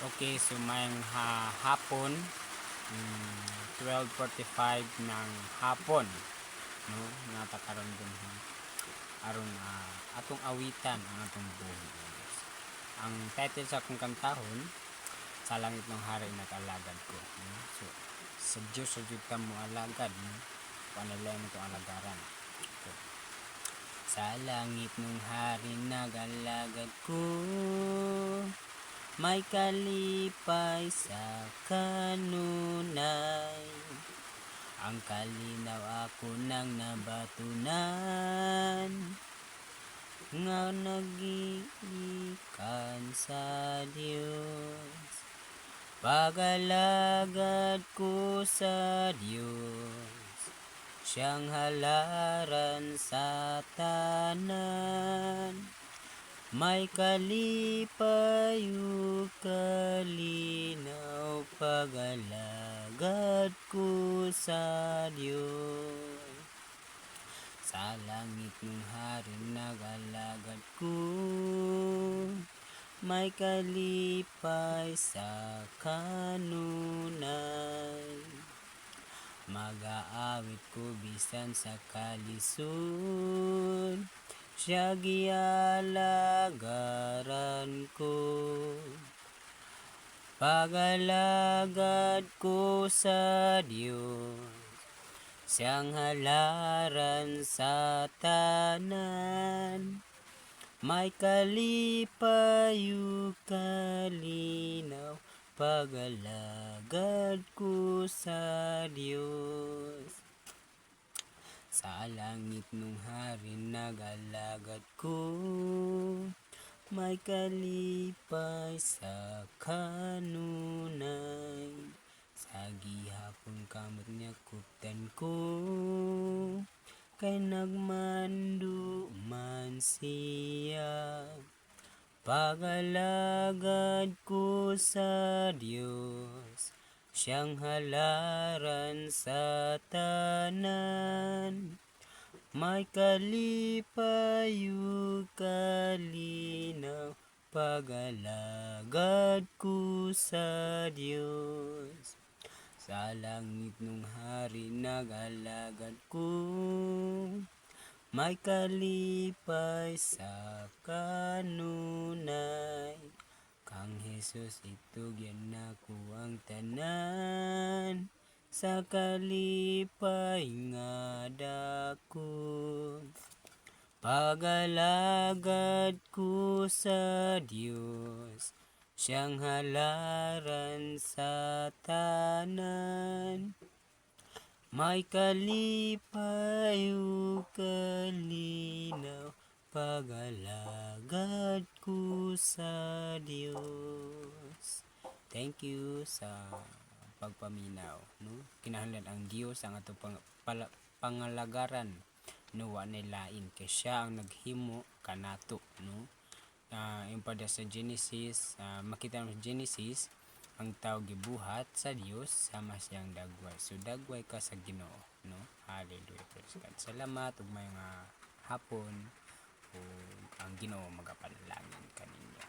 Okay, so may hapon, 12:45 ng hapon, no? Natakaroon din aron atong awitan ang atong buhay. Ang title sa akong kantahon, sa langit ng hari nakalagad ko, no? So sa Diyos sa Diyos ka mo alagad, no? Panalay mo itong alagaran. So, sa langit ng hari nagalagad ko, may kalipay sa kanunay. Ang kalinaw ako nang nabatunan, nga nagigikan sa Dios. Pagalagad ko sa Dios, siyang halaran sa tanan. May kalipay o kalinaw, pagalagad ko sa Diyos. Sa langit ng hari nagalagad ko, may kalipay sa kanunay. Mag-aawit ko bisan sa kalisod, siya gialagaran ko. Pagalagad ko sa Diyos, siyang halaran sa tanan. May kalipay o kalinaw, pagalagad ko sa Diyos. Sa langit nung hari nagalagad ko, may kalipay sa kanunay. Sa gihapon kamot niya kuptan ko, kay nagmando man siya. Pagalagad ko sa Diyos, siyang halaran sa tanan. May kalipay o kalinaw, pagalagad ko sa Diyos. Sa langit nung hari nagalagad ko, may kalipay sa kanunay. Kang Jesus itugyan nako ang tanan, sa kalipay nga dako. Pagalagad ko sa Diyos, siyang halaran sa tanan. May kalipay o kalinaw, pagalagad ko sa Diyos. Thank you sa pagpaminaw, no? Kinahanglan ang Dios ang ato pangalagaran, no? Wa nay lain kay siya ang naghimo kanato, no? Yung pada sa Genesis, makita mo sa Genesis, ang tao gibuhat sa Dios sama siyang dagway. So dagway ka sa Ginoo, no? Hallelujah, praise God. Salamat ug may nga hapon ug ang Ginoo magapanalangin kaninyo.